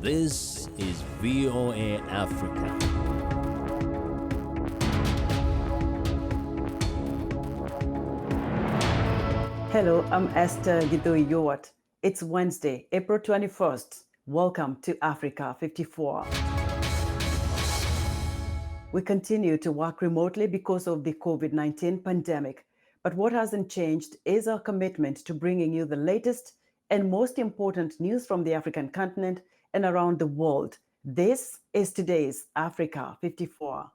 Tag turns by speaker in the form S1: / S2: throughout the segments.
S1: This is VOA Africa.
S2: Hello, I'm Esther Githui-Ewart. It's Wednesday, April 21st. Welcome to Africa 54. We continue to work remotely because of the COVID-19 pandemic. But what hasn't changed is our commitment to bringing you the latest and most important news from the African continent and around the world. This is today's Africa 54.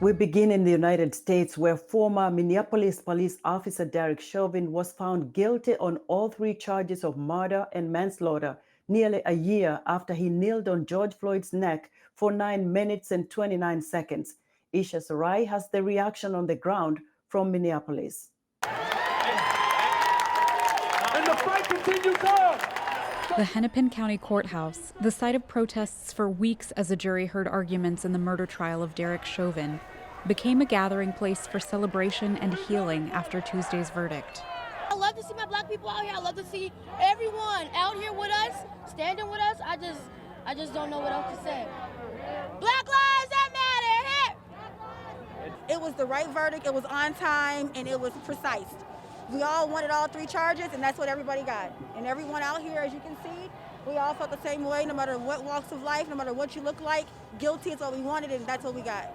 S2: We begin in the United States, where former Minneapolis police officer Derek Chauvin was found guilty on all three charges of murder and manslaughter nearly a year after he kneeled on George Floyd's neck for 9 minutes and 29 seconds. Esha Sarai has the reaction on the ground from Minneapolis.
S3: And the fight continues on!
S4: The Hennepin County Courthouse, the site of protests for weeks as a jury heard arguments in the murder trial of Derek Chauvin, became a gathering place for celebration and healing after Tuesday's verdict.
S5: I love to see my black people out here. I love to see everyone out here with us, standing with us. I just don't know what else to say. Black lives that matter, hip!
S6: It was the right verdict, it was on time, and it was precise. We all wanted all three charges, and that's what everybody got. And everyone out here, as you can see, we all felt the same way, no matter what walks of life, no matter what you look like. Guilty is what we wanted, and that's what we got.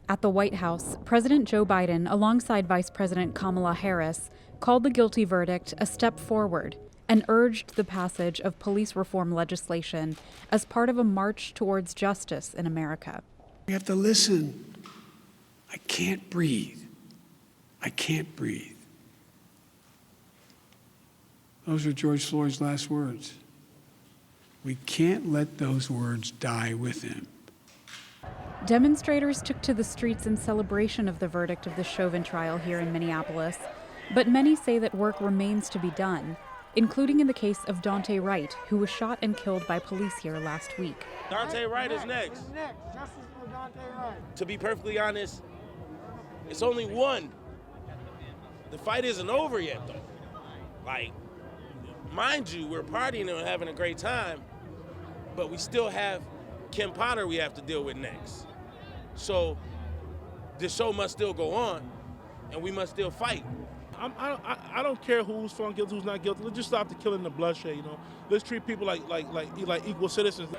S4: At the White House, President Joe Biden, alongside Vice President Kamala Harris, called the guilty verdict a step forward and urged the passage of police reform legislation as part of a march towards justice in America.
S7: We have to listen. I can't breathe. I can't breathe. Those are George Floyd's last words. We can't let those words die with him.
S4: Demonstrators took to the streets in celebration of the verdict of the Chauvin trial here in Minneapolis, but many say that work remains to be done, including in the case of Daunte Wright, who was shot and killed by police here last week.
S3: Daunte Wright is next.
S8: Justice for Daunte Wright.
S3: To be perfectly honest, it's only one. The fight isn't over yet, though. Like, mind you, we're partying and having a great time, but we still have Kim Potter we have to deal with next. So the show must still go on, and we must still fight.
S9: I don't care who's found guilty, who's not guilty. Let's just stop the killing, the bloodshed. You know, let's treat people like equal citizens.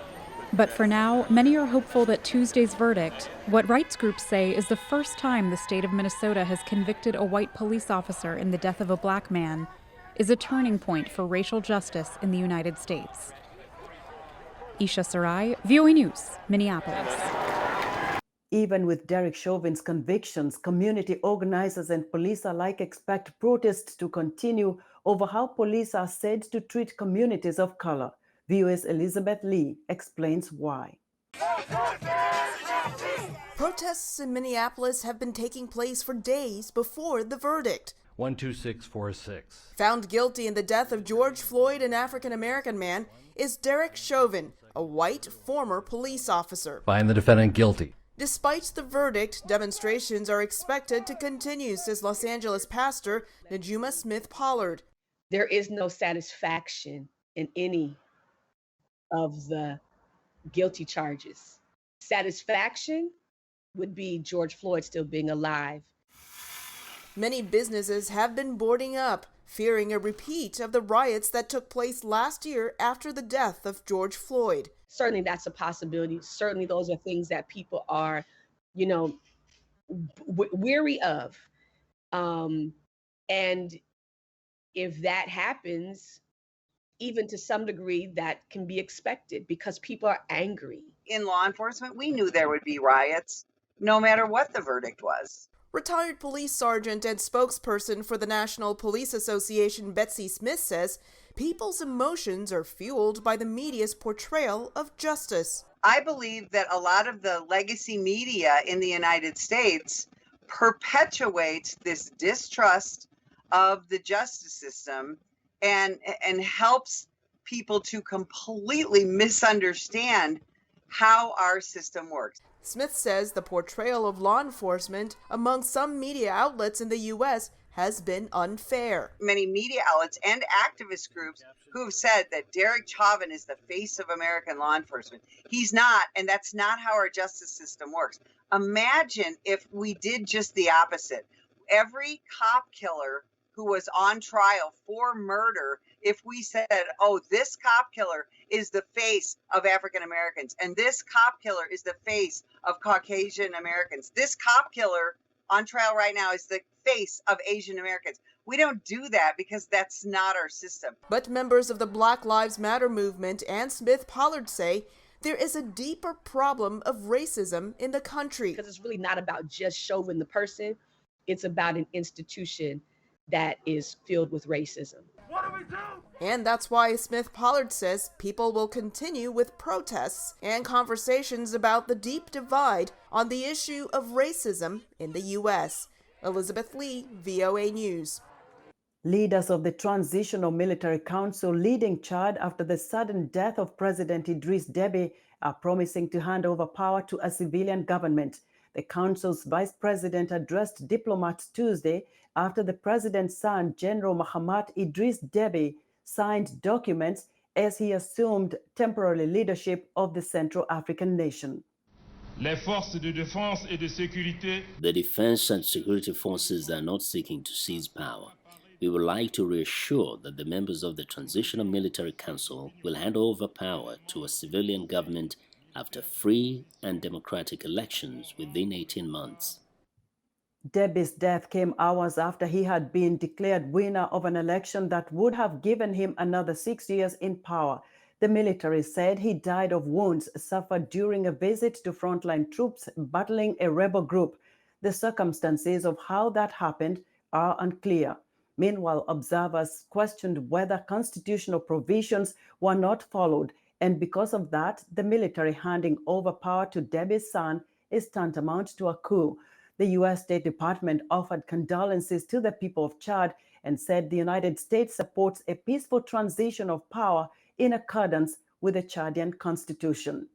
S4: But for now, many are hopeful that Tuesday's verdict, what rights groups say is the first time the state of Minnesota has convicted a white police officer in the death of a black man, is a turning point for racial justice in the United States. Esha Sarai, VOA News, Minneapolis.
S2: Even with Derek Chauvin's convictions, community organizers and police alike expect protests to continue over how police are said to treat communities of color. VOA's Elizabeth Lee explains why.
S10: Protests in Minneapolis have been taking place for days before the verdict.
S11: 12646.
S10: Found guilty in the death of George Floyd, an African-American man, is Derek Chauvin, a white former police officer.
S11: Find the defendant guilty.
S10: Despite the verdict, demonstrations are expected to continue, says Los Angeles pastor Najuma Smith-Pollard.
S12: There is no satisfaction in any of the guilty charges. Satisfaction would be George Floyd still being alive.
S10: Many businesses have been boarding up, fearing a repeat of the riots that took place last year after the death of George Floyd.
S12: Certainly that's a possibility. Certainly those are things that people are, weary of. And if that happens, even to some degree, that can be expected because people are angry.
S13: In law enforcement, we knew there would be riots, no matter what the verdict was.
S10: Retired police sergeant and spokesperson for the National Police Association, Betsy Smith, says people's emotions are fueled by the media's portrayal of justice.
S13: I believe that a lot of the legacy media in the United States perpetuates this distrust of the justice system and helps people to completely misunderstand how our system works.
S10: Smith says the portrayal of law enforcement among some media outlets in the U.S. has been unfair.
S13: Many media outlets and activist groups who have said that Derek Chauvin is the face of American law enforcement. He's not, and that's not how our justice system works. Imagine if we did just the opposite. Every cop killer who was on trial for murder, if we said, oh, this cop killer is the face of African Americans, and this cop killer is the face of Caucasian Americans. This cop killer on trial right now is the face of Asian Americans. We don't do that because that's not our system.
S10: But members of the Black Lives Matter movement and Smith-Pollard say there is a deeper problem of racism in the country.
S12: Because it's really not about just Chauvin the person. It's about an institution that is filled with racism.
S8: What do we do?
S10: And that's why Smith-Pollard says people will continue with protests and conversations about the deep divide on the issue of racism in the U.S. Elizabeth Lee, VOA News.
S2: Leaders of the Transitional Military Council leading Chad after the sudden death of President Idriss Deby are promising to hand over power to a civilian government. The council's vice president addressed diplomats Tuesday after the president's son, General Mahamat Idriss Deby, signed documents as he assumed temporary leadership of the Central African nation.
S14: Les forces de défense et de sécurité.
S1: The defense and security forces are not seeking to seize power. We would like to reassure that the members of the Transitional Military Council will hand over power to a civilian government after free and democratic elections within 18 months.
S2: Deby's death came hours after he had been declared winner of an election that would have given him another 6 years in power. The military said he died of wounds suffered during a visit to frontline troops battling a rebel group. The circumstances of how that happened are unclear. Meanwhile, observers questioned whether constitutional provisions were not followed, and because of that, the military handing over power to Deby's son is tantamount to a coup. The U.S. State Department offered condolences to the people of Chad and said the United States supports a peaceful transition of power in accordance with the Chadian constitution.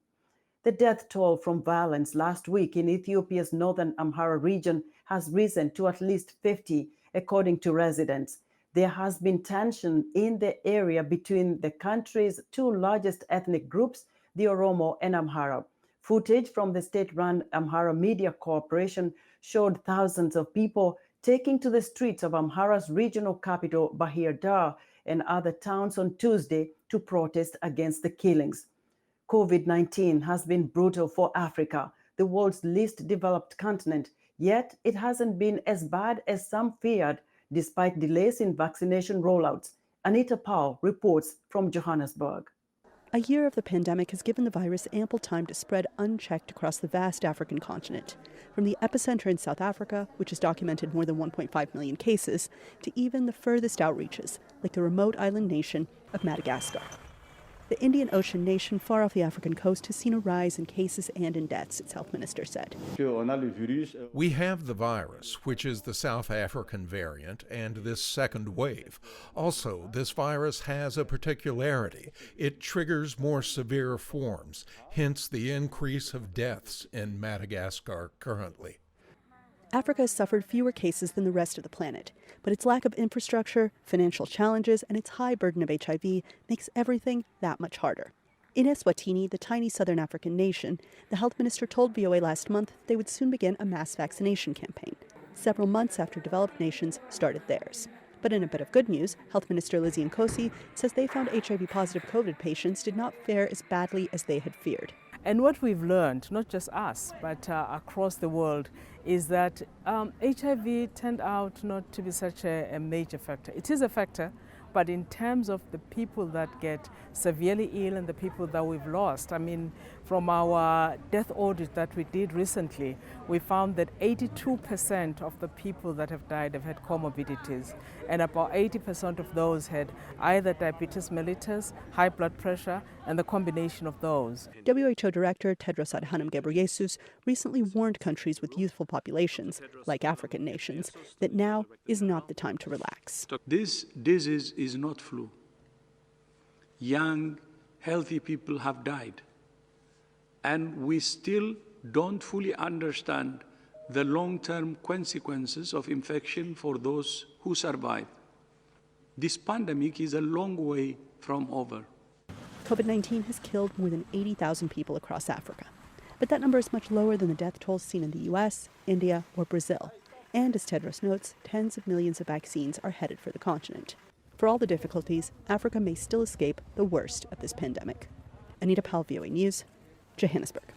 S2: The death toll from violence last week in Ethiopia's northern Amhara region has risen to at least 50, according to residents. There has been tension in the area between the country's two largest ethnic groups, the Oromo and Amhara. Footage from the state-run Amhara Media Corporation showed thousands of people taking to the streets of Amhara's regional capital, Bahir Dar, and other towns on Tuesday to protest against the killings. COVID-19 has been brutal for Africa, the world's least developed continent, yet it hasn't been as bad as some feared, despite delays in vaccination rollouts. Anita Powell reports from Johannesburg.
S15: A year of the pandemic has given the virus ample time to spread unchecked across the vast African continent, from the epicenter in South Africa, which has documented more than 1.5 million cases, to even the furthest outreaches, like the remote island nation of Madagascar. The Indian Ocean nation far off the African coast has seen a rise in cases and in deaths, its health minister said.
S16: We have the virus, which is the South African variant, and this second wave. Also, this virus has a particularity. It triggers more severe forms, hence the increase of deaths in Madagascar currently.
S15: Africa has suffered fewer cases than the rest of the planet, but its lack of infrastructure, financial challenges, and its high burden of HIV makes everything that much harder. In Eswatini, the tiny southern African nation, the health minister told VOA last month they would soon begin a mass vaccination campaign, several months after developed nations started theirs. But in a bit of good news, Health Minister Lizzie Nkosi says they found HIV-positive COVID patients did not fare as badly as they had feared.
S17: And what we've learned, not just us, but across the world, is that HIV turned out not to be such a major factor. It is a factor, but in terms of the people that get severely ill and the people that we've lost, I mean, from our death audit that we did recently, we found that 82% of the people that have died have had comorbidities, and about 80% of those had either diabetes mellitus, high blood pressure, and the combination of those.
S15: WHO Director Tedros Adhanom Ghebreyesus recently warned countries with youthful populations, like African nations, that now is not the time to relax.
S18: This disease is not flu. Young, healthy people have died. And we still don't fully understand the long-term consequences of infection for those who survive. This pandemic is a long way from over.
S15: COVID-19 has killed more than 80,000 people across Africa. But that number is much lower than the death tolls seen in the US, India, or Brazil. And as Tedros notes, tens of millions of vaccines are headed for the continent. For all the difficulties, Africa may still escape the worst of this pandemic. Anita Powell, VOA News, Johannesburg.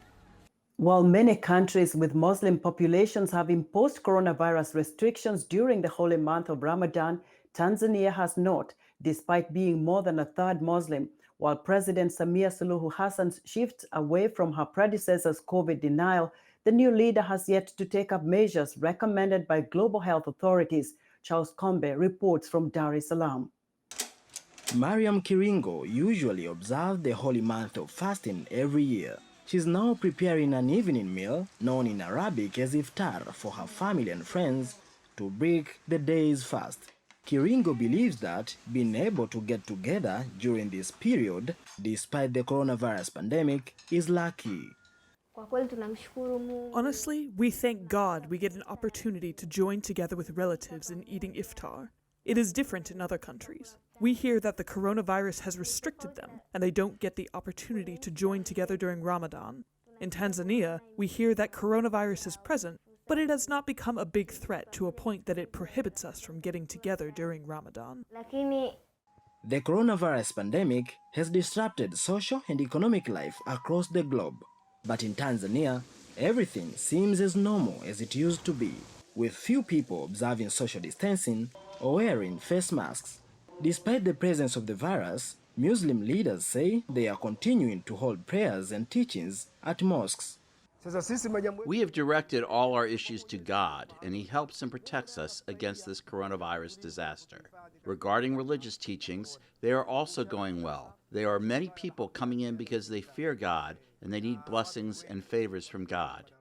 S2: While many countries with Muslim populations have imposed coronavirus restrictions during the holy month of Ramadan, Tanzania has not, despite being more than a third Muslim. While President Samia Suluhu Hassan shifts away from her predecessor's COVID denial, the new leader has yet to take up measures recommended by global health authorities. Charles Kombe reports from Dar es Salaam.
S19: Mariam Kiringo usually observed the holy month of fasting every year. She's now preparing an evening meal, known in Arabic as iftar, for her family and friends to break the day's fast. Kiringo believes that being able to get together during this period, despite the coronavirus pandemic, is lucky.
S20: Honestly, we thank God we get an opportunity to join together with relatives in eating iftar. It is different in other countries. We hear that the coronavirus has restricted them, and they don't get the opportunity to join together during Ramadan. In Tanzania, we hear that coronavirus is present, but it has not become a big threat to a point that it prohibits us from getting together during Ramadan.
S19: The coronavirus pandemic has disrupted social and economic life across the globe. But in Tanzania, everything seems as normal as it used to be, with few people observing social distancing or wearing face masks. Despite the presence of the virus, Muslim leaders say they are continuing to hold prayers and teachings at mosques.
S21: We have directed all our issues to God, and He helps and protects us against this coronavirus disaster. Regarding religious teachings, they are also going well. There are many people coming in because they fear God and they need blessings and favors from God.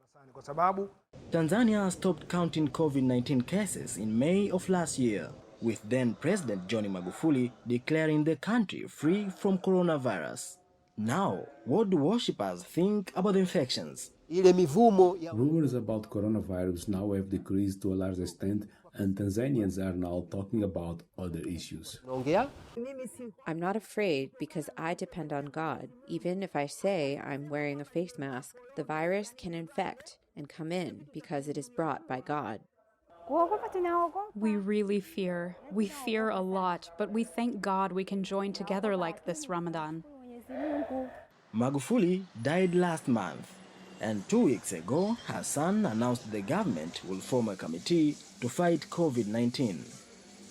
S19: Tanzania stopped counting COVID-19 cases in May of last year, with then President John Magufuli declaring the country free from coronavirus. Now, what do worshippers think about the infections?
S22: Rumors about coronavirus now have decreased to a large extent, and Tanzanians are now talking about other issues.
S23: I'm not afraid because I depend on God. Even if I say I'm wearing a face mask, the virus can infect and come in because it is brought by God.
S4: We really fear. We fear a lot, but we thank God we can join together like this Ramadan.
S19: Magufuli died last month, and 2 weeks ago, her son announced the government will form a committee to fight COVID-19.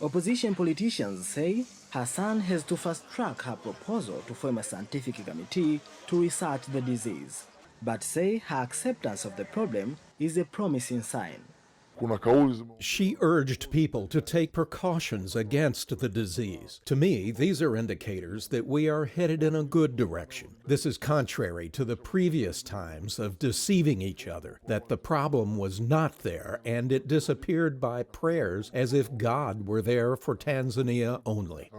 S19: Opposition politicians say her son has to fast-track her proposal to form a scientific committee to research the disease, but say her acceptance of the problem is a promising sign.
S16: She urged people to take precautions against the disease. To me, these are indicators that we are headed in a good direction. This is contrary to the previous times of deceiving each other, that the problem was not there and it disappeared by prayers as if God were there for Tanzania only.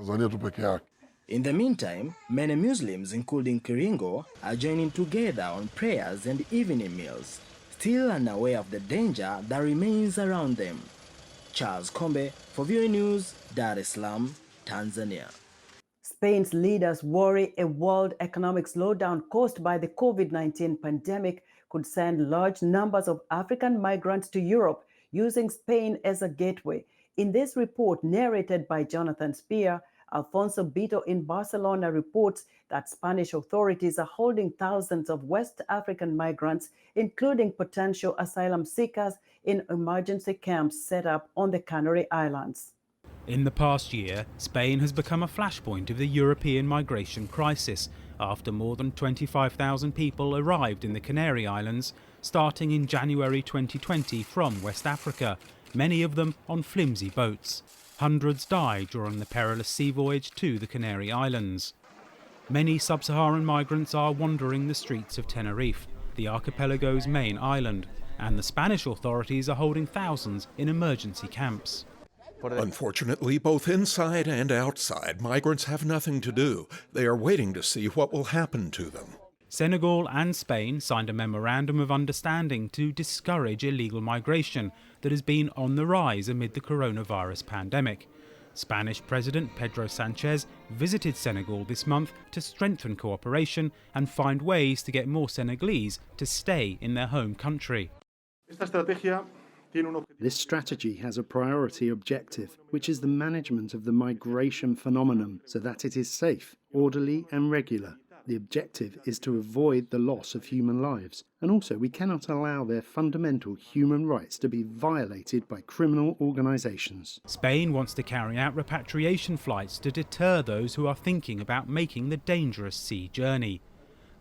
S19: In the meantime, many Muslims, including Kiringo, are joining together on prayers and evening meals, still unaware of the danger that remains around them. Charles Kombe for VOA News, Dar es Salaam, Tanzania.
S2: Spain's leaders worry a world economic slowdown caused by the COVID-19 pandemic could send large numbers of African migrants to Europe, using Spain as a gateway. In this report narrated by Jonathan Spear, Alfonso Bito in Barcelona reports that Spanish authorities are holding thousands of West African migrants, including potential asylum seekers, in emergency camps set up on the Canary Islands.
S24: In the past year, Spain has become a flashpoint of the European migration crisis after more than 25,000 people arrived in the Canary Islands starting in January 2020 from West Africa, many of them on flimsy boats. Hundreds died during the perilous sea voyage to the Canary Islands. Many sub-Saharan migrants are wandering the streets of Tenerife, the archipelago's main island, and the Spanish authorities are holding thousands in emergency camps.
S16: Unfortunately, both inside and outside, migrants have nothing to do. They are waiting to see what will happen to them.
S24: Senegal and Spain signed a memorandum of understanding to discourage illegal migration that has been on the rise amid the coronavirus pandemic. Spanish President Pedro Sánchez visited Senegal this month to strengthen cooperation and find ways to get more Senegalese to stay in their home country.
S3: This strategy has a priority objective, which is the management of the migration phenomenon so that it is safe, orderly and regular. The objective is to avoid the loss of human lives, and also we cannot allow their fundamental human rights to be violated by criminal organizations.
S24: Spain wants to carry out repatriation flights to deter those who are thinking about making the dangerous sea journey.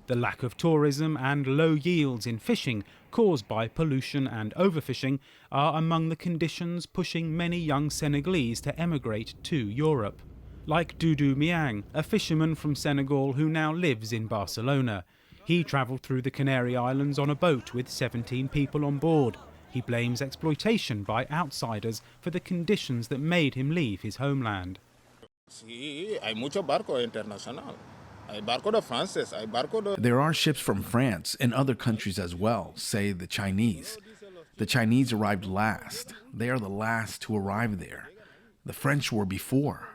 S24: The lack of tourism and low yields in fishing caused by pollution and overfishing are among the conditions pushing many young Senegalese to emigrate to Europe. Like Doudou Miang, a fisherman from Senegal who now lives in Barcelona. He travelled through the Canary Islands on a boat with 17 people on board. He blames exploitation by outsiders for the conditions that made him leave his homeland.
S5: There are ships from France and other countries as well, say the Chinese. The Chinese arrived last. They are the last to arrive there. The French were before.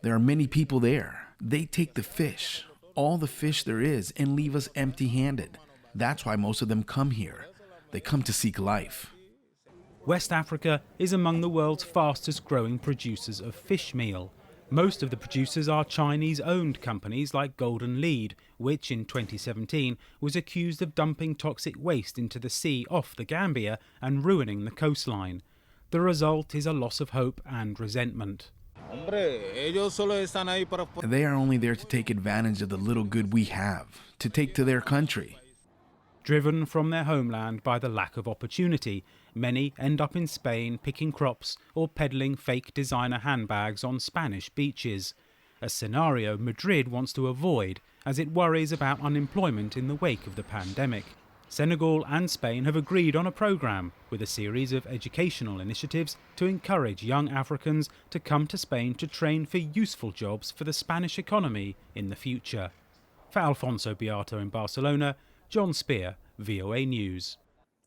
S5: There are many people there. They take the fish, all the fish there is, and leave us empty-handed. That's why most of them come here. They come to seek life.
S24: West Africa is among the world's fastest growing producers of fish meal. Most of the producers are Chinese-owned companies like Golden Lead, which in 2017 was accused of dumping toxic waste into the sea off the Gambia and ruining the coastline. The result is a loss of hope and resentment.
S5: They are only there to take advantage of the little good we have, to take to their country.
S24: Driven from their homeland by the lack of opportunity, many end up in Spain picking crops or peddling fake designer handbags on Spanish beaches, a scenario Madrid wants to avoid as it worries about unemployment in the wake of the pandemic. Senegal and Spain have agreed on a programme with a series of educational initiatives to encourage young Africans to come to Spain to train for useful jobs for the Spanish economy in the future. For Alfonso Beato in Barcelona, John Spear, VOA News.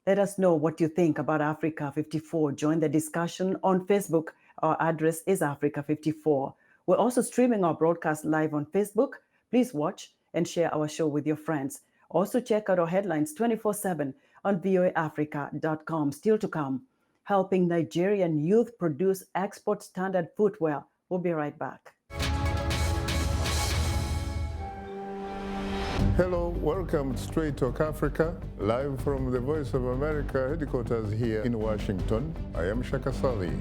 S2: Let us know what you think about Africa 54. Join the discussion on Facebook. Our address is Africa 54. We're also streaming our broadcast live on Facebook. Please watch and share our show with your friends. Also check out our headlines 24/7 on voaafrica.com. Still to come, helping Nigerian youth produce export standard footwear. We'll be right back.
S6: Hello, welcome to Straight Talk Africa, live from the Voice of America headquarters here in Washington. I am Shaka Sali.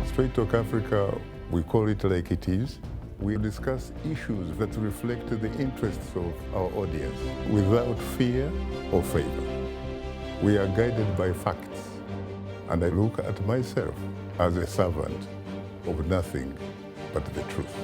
S6: Straight Talk Africa, we call it like it is. We discuss issues that reflect the interests of our audience without fear or favor. We are guided by facts, and I look at myself as a servant of nothing but the truth.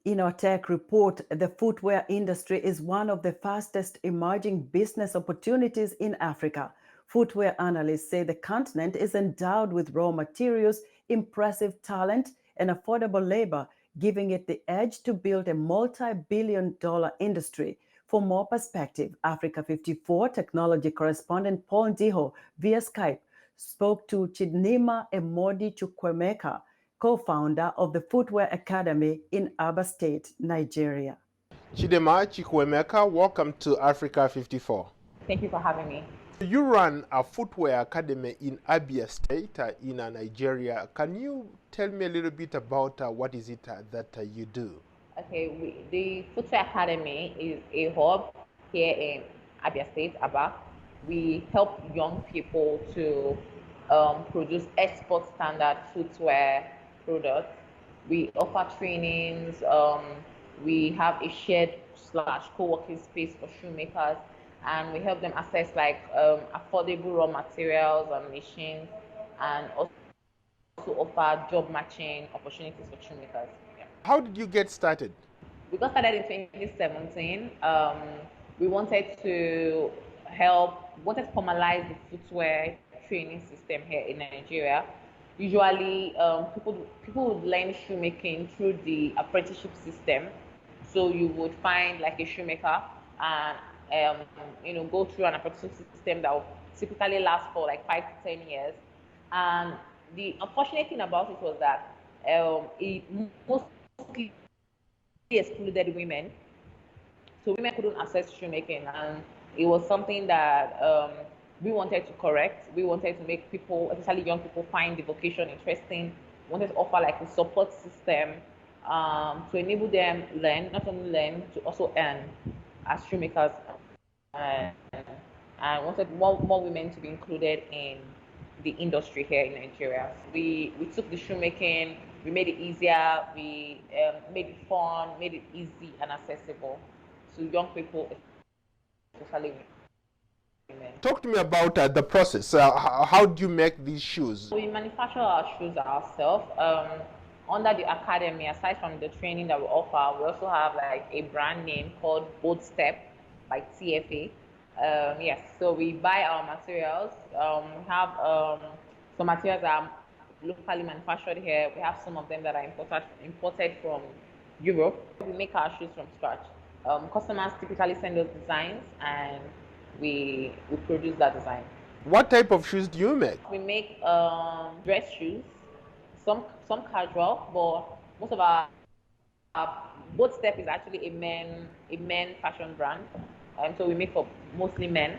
S2: In our tech report, the footwear industry is one of the fastest emerging business opportunities in Africa. Footwear analysts say the continent is endowed with raw materials, impressive talent, and affordable labor, giving it the edge to build a multi-billion-dollar industry. For more perspective, Africa 54 technology correspondent Paul Ndiho via Skype spoke to Chidinma Emodi Chukwemeka, co-founder of the Footwear Academy in Aba State, Nigeria.
S7: Chidinma Chukwemeka, welcome to Africa 54.
S25: Thank you for having me.
S7: You run a Footwear Academy in Abia State in Nigeria. Can you tell me a little bit about what is it that you do?
S25: Okay, the Footwear Academy is a hub here in Abia State, Aba. We help young people to produce export standard footwear products. We offer trainings. We have a shared / co-working space for shoemakers, and we help them access like affordable raw materials and machines, and also offer job matching opportunities for shoemakers. Yeah.
S7: How did you get started?
S25: We got started in 2017. We wanted to formalize the footwear training system here in Nigeria. Usually, people would learn shoemaking through the apprenticeship system. So you would find like a shoemaker and go through an apprenticeship system that will typically last for like 5 to 10 years. And the unfortunate thing about it was that it mostly excluded women. So women couldn't access shoemaking, and it was something that we wanted to correct. We wanted to make people, especially young people, find the vocation interesting. We wanted to offer like a support system to enable them not only learn, to also earn as shoemakers. And wanted more women to be included in the industry here in Nigeria. We took the shoemaking, we made it easier, we made it fun, made it easy and accessible to young people, especially women.
S7: Talk to me about the process. How do you make these shoes?
S25: We manufacture our shoes ourselves. Under the academy, aside from the training that we offer, we also have like a brand name called Bold Step by TFA. Yes, so we buy our materials. We have some materials that are locally manufactured here. We have some of them that are imported from Europe. We make our shoes from scratch. Customers typically send us designs, and we produce that design.
S7: What type of shoes do you make?
S25: We make dress shoes, some casual, but most of our Bold Step is actually a men fashion brand. So we make for mostly men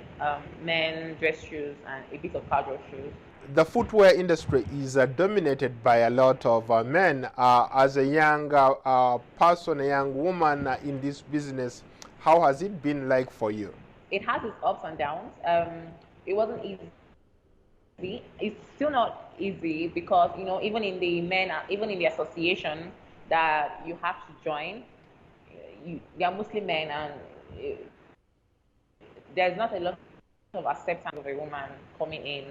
S25: dress shoes and a bit of casual shoes.
S7: The footwear industry is dominated by a lot of men. As a young person, a young woman in this business, how has it been like for you?
S25: It has its ups and downs. It wasn't easy. It's still not easy because even in the association that you have to join, they are mostly men, and there's not a lot of acceptance of a woman coming in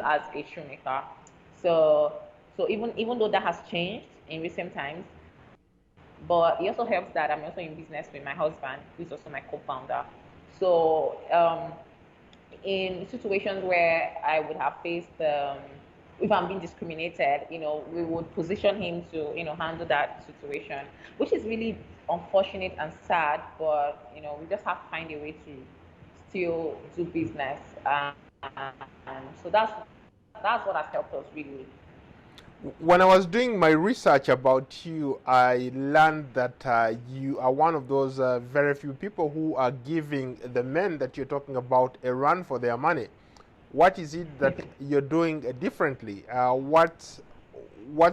S25: as a shoemaker. So even though that has changed in recent times, but it also helps that I'm also in business with my husband, who's also my co-founder. So in situations where I would have faced, if I'm being discriminated, we would position him to, handle that situation, which is really unfortunate and sad, but, we just have to find a way to still do business. And so that's what has helped us really.
S7: When I was doing my research about you, I learned that you are one of those very few people who are giving the men that you're talking about a run for their money. What is it that you're doing differently? What's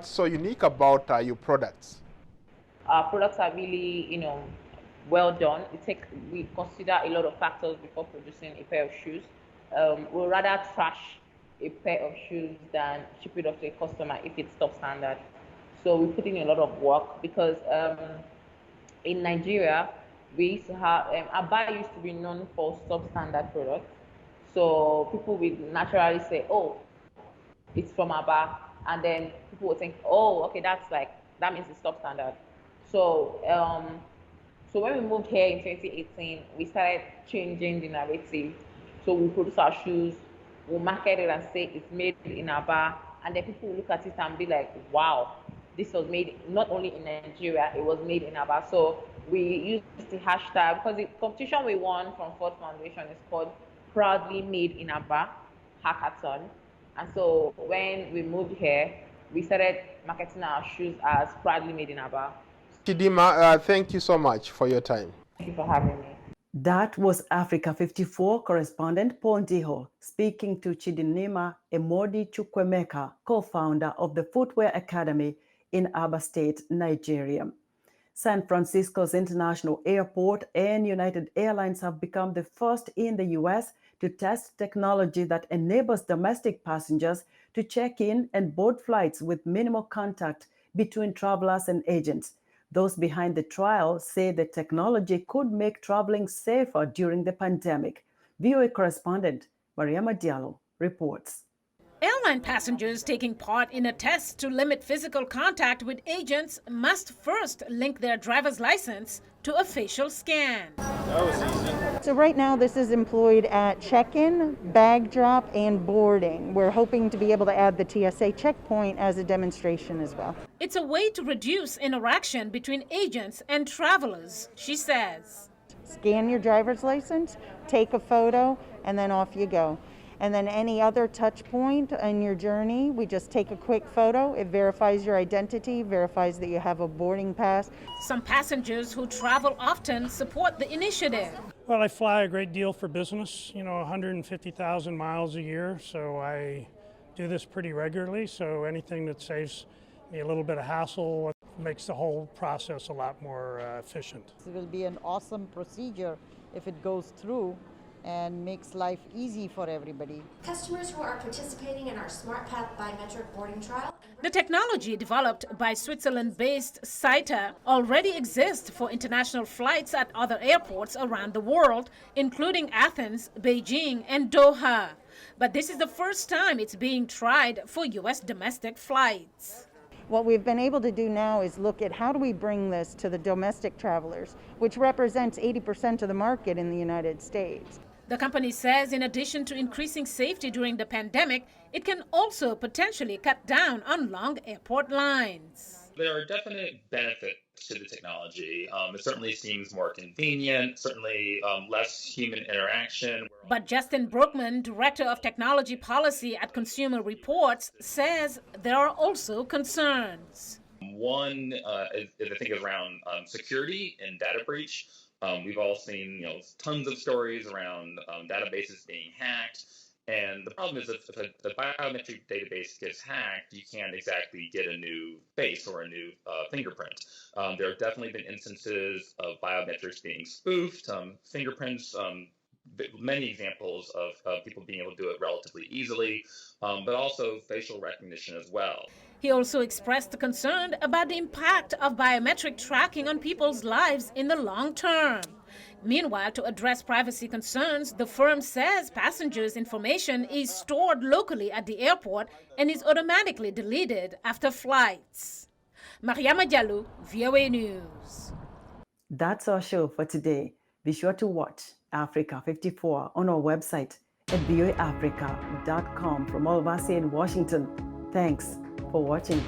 S7: so unique about your products?
S25: Our products are really, well done. We consider a lot of factors before producing a pair of shoes. We'll rather trash a pair of shoes than ship it off to a customer if it's substandard. So we put in a lot of work because in Nigeria, we used to have, Aba used to be known for substandard products. So people would naturally say, oh, it's from Aba. And then people would think, oh, okay, that means it's substandard. So, so when we moved here in 2018, we started changing the narrative. So we produce our shoes, we'll market it and say it's made in Aba, and then people will look at it and be like, wow, this was made not only in Nigeria, it was made in Aba. So we used the hashtag, because the competition we won from Ford Foundation is called Proudly Made in Aba Hackathon. And so when we moved here, we started marketing our shoes as Proudly Made in Aba.
S7: Chidima, thank you so much for your time.
S25: Thank you for having me.
S2: That was Africa 54 correspondent Ndiho speaking to Chidinma Emodi Chukwemeka, co-founder of the Footwear Academy in Aba State, Nigeria. San Francisco's International Airport and United Airlines have become the first in the U.S. to test technology that enables domestic passengers to check in and board flights with minimal contact between travelers and agents. Those behind the trial say the technology could make traveling safer during the pandemic. VOA correspondent Mariama Diallo reports.
S8: Airline passengers taking part in a test to limit physical contact with agents must first link their driver's license to a facial scan.
S9: That was easy. So right now this is employed at check-in, bag drop, and boarding. We're hoping to be able to add the TSA checkpoint as a demonstration as well.
S8: It's a way to reduce interaction between agents and travelers, she says.
S9: Scan your driver's license, take a photo, and then off you go. And then any other touch point in your journey, we just take a quick photo. It verifies your identity, verifies that you have a boarding pass.
S8: Some passengers who travel often support the initiative.
S11: Well, I fly a great deal for business, 150,000 miles a year, so I do this pretty regularly. So anything that saves me a little bit of hassle makes the whole process a lot more efficient.
S9: It will be an awesome procedure if it goes through and makes life easy for everybody.
S12: Customers who are participating in our SmartPath biometric boarding trial.
S8: The technology developed by Switzerland-based SITA already exists for international flights at other airports around the world, including Athens, Beijing, and Doha. But this is the first time it's being tried for U.S. domestic flights.
S9: What we've been able to do now is look at how do we bring this to the domestic travelers, which represents 80% of the market in the United States.
S8: The company says in addition to increasing safety during the pandemic, it can also potentially cut down on long airport lines.
S13: There are definite benefits to the technology. It certainly seems more convenient, certainly less human interaction.
S8: But Justin Brookman, Director of Technology Policy at Consumer Reports, says there are also concerns.
S13: One, I think, is around security and data breach. We've all seen, tons of stories around databases being hacked. And the problem is that if the biometric database gets hacked, you can't exactly get a new face or a new fingerprint. There have definitely been instances of biometrics being spoofed, fingerprints, many examples of people being able to do it relatively easily, but also facial recognition as well.
S8: He also expressed concern about the impact of biometric tracking on people's lives in the long term. Meanwhile, to address privacy concerns, the firm says passengers' information is stored locally at the airport and is automatically deleted after flights. Mariama Diallo, VOA News.
S2: That's our show for today. Be sure to watch Africa 54 on our website at voaafrica.com. From all of us here in Washington, thanks for watching.